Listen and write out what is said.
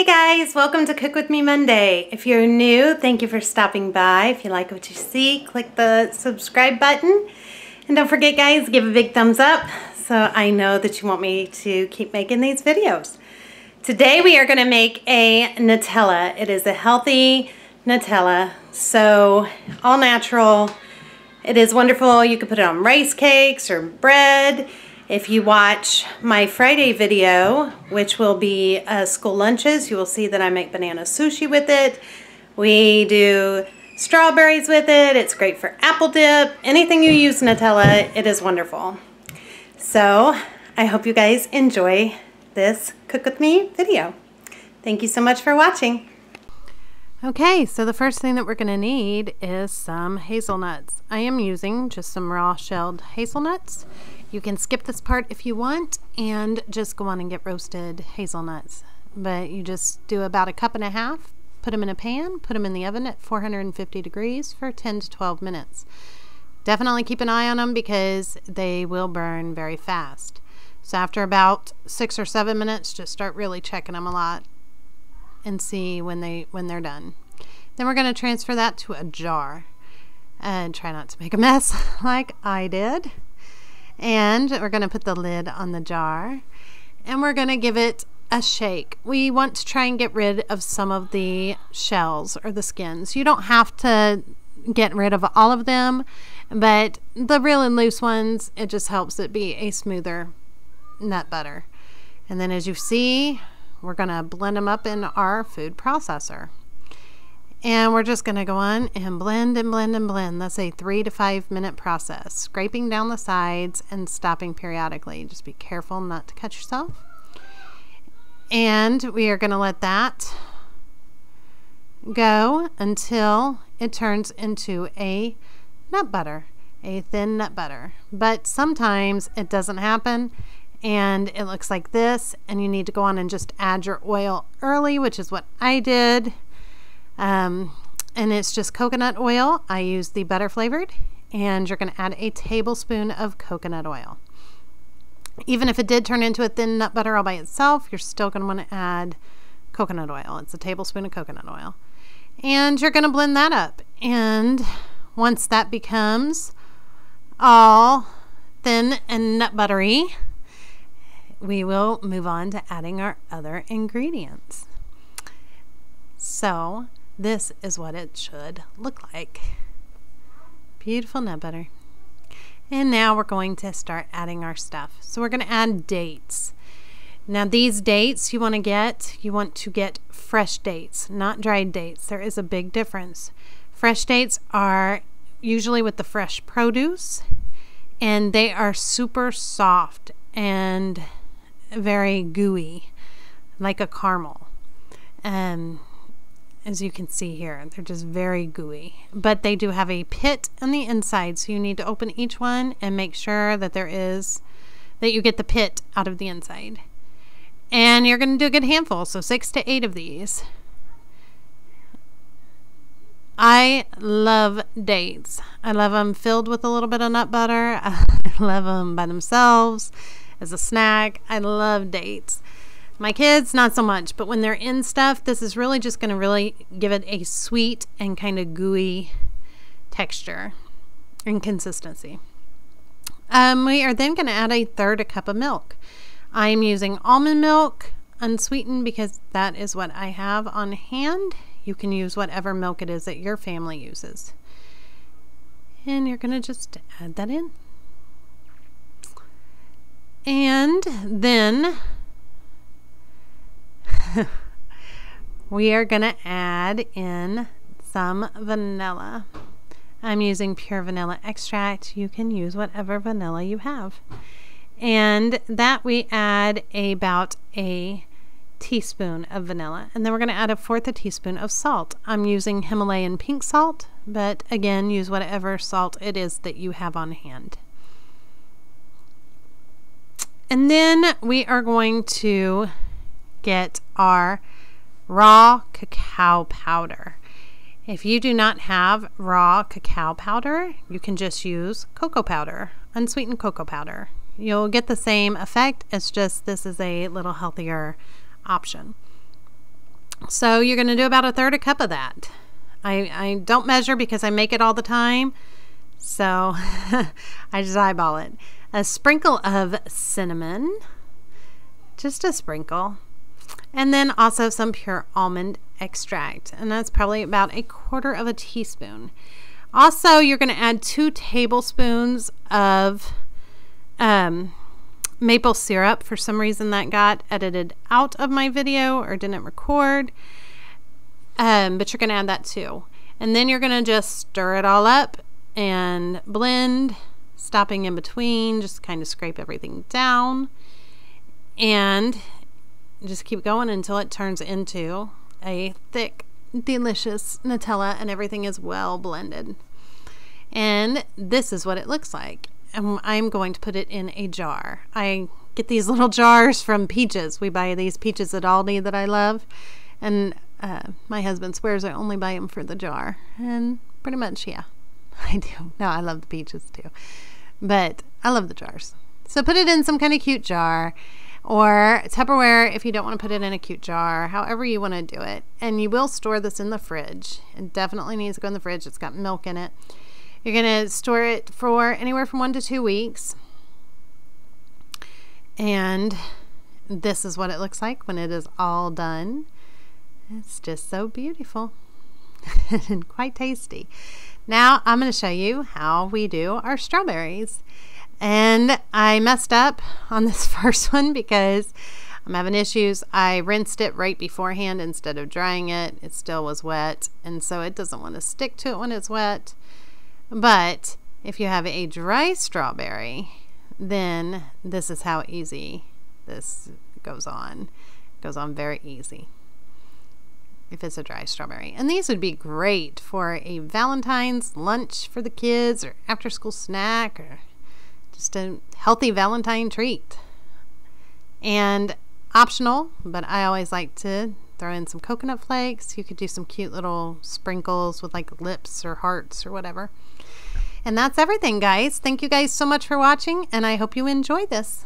Hey guys, welcome to Cook With Me Monday. If you're new, thank you for stopping by. If you like what you see, click the subscribe button. And don't forget guys, give a big thumbs up so I know that you want me to keep making these videos. Today we are going to make a Nutella. It is a healthy Nutella, so all natural. It is wonderful. You can put it on rice cakes or bread. If you watch my Friday video, which will be school lunches, you will see that I make banana sushi with it. We do strawberries with it. It's great for apple dip. Anything you use Nutella, it is wonderful. So I hope you guys enjoy this Cook With Me video. Thank you so much for watching. Okay, so the first thing that we're going to need is some hazelnuts. I am using just some raw shelled hazelnuts. You can skip this part if you want and just go on and get roasted hazelnuts. But you just do about 1.5 cups, put them in a pan, put them in the oven at 450 degrees for 10 to 12 minutes. Definitely keep an eye on them because they will burn very fast. So after about 6 or 7 minutes, just start really checking them a lot and see when they're done. Then we're going to transfer that to a jar and try not to make a mess like I did. And we're going to put the lid on the jar and we're going to give it a shake. We want to try and get rid of some of the shells or the skins. You don't have to get rid of all of them, but the really loose ones, it just helps it be a smoother nut butter. And then as you see, we're going to blend them up in our food processor. And we're just going to go on and blend and blend and blend. That's a 3 to 5 minute process. Scraping down the sides and stopping periodically. Just be careful not to cut yourself. And we are going to let that go until it turns into a nut butter, a thin nut butter. But sometimes it doesn't happen and it looks like this, and you need to go on and just add your oil early, which is what I did. And it's just coconut oil. I use the butter flavored, and you're going to add a tablespoon of coconut oil. Even if it did turn into a thin nut butter all by itself, you're still going to want to add coconut oil. It's a tablespoon of coconut oil. And you're going to blend that up. And once that becomes all thin and nut buttery, we will move on to adding our other ingredients. So this is what it should look like. Beautiful nut butter. And now we're going to start adding our stuff. So we're going to add dates. Now these dates you want to get fresh dates, not dried dates. There is a big difference. Fresh dates are usually with the fresh produce, and they are super soft and very gooey, like a caramel. As you can see here, they're just very gooey, but they do have a pit on the inside, so you need to open each one and make sure that you get the pit out of the inside. And you're going to do a good handful, so 6 to 8 of these. I love dates. I love them filled with a little bit of nut butter. I love them by themselves as a snack. I love dates. My kids, not so much, but when they're in stuff, this is really just going to really give it a sweet and kind of gooey texture and consistency. We are then going to add 1/3 cup of milk. I'm using almond milk, unsweetened, because that is what I have on hand. You can use whatever milk it is that your family uses. And you're going to just add that in. And then we are going to add in some vanilla. I'm using pure vanilla extract. You can use whatever vanilla you have. And that we add about a teaspoon of vanilla. And then we're going to add 1/4 teaspoon of salt. I'm using Himalayan pink salt, but again, use whatever salt it is that you have on hand. And then we are going to get our raw cacao powder. If you do not have raw cacao powder, you can just use cocoa powder, unsweetened cocoa powder. You'll get the same effect, it's just this is a little healthier option. So you're going to do about 1/3 cup of that. I don't measure because I make it all the time. So I just eyeball it. A sprinkle of cinnamon, just a sprinkle. And then also some pure almond extract. And that's probably about 1/4 teaspoon. Also, you're going to add 2 tablespoons of maple syrup. For some reason that got edited out of my video or didn't record. But you're going to add that too. And then you're going to just stir it all up and blend, stopping in between, just kind of scrape everything down. And just keep going until it turns into a thick, delicious Nutella and everything is well blended. And this is what it looks like. And I'm going to put it in a jar. I get these little jars from Peaches. We buy these Peaches at Aldi that I love. And my husband swears I only buy them for the jar. And pretty much, yeah, I do. No, I love the Peaches too. But I love the jars. So put it in some kind of cute jar. Or Tupperware if you don't want to put it in a cute jar, however you want to do it. And you will store this in the fridge. It definitely needs to go in the fridge. It's got milk in it. You're going to store it for anywhere from 1 to 2 weeks. And this is what it looks like when it is all done. It's just so beautiful and quite tasty. Now I'm going to show you how we do our strawberries. And I messed up on this first one because I'm having issues. I rinsed it right beforehand instead of drying it. It still was wet, and so it doesn't want to stick to it when it's wet. But if you have a dry strawberry, then this is how easy this goes on. It goes on very easy if it's a dry strawberry. And these would be great for a Valentine's lunch for the kids or after school snack or just a healthy Valentine treat. And optional, but I always like to throw in some coconut flakes. You could do some cute little sprinkles with like lips or hearts or whatever. And that's everything, guys. Thank you guys so much for watching, and I hope you enjoy this.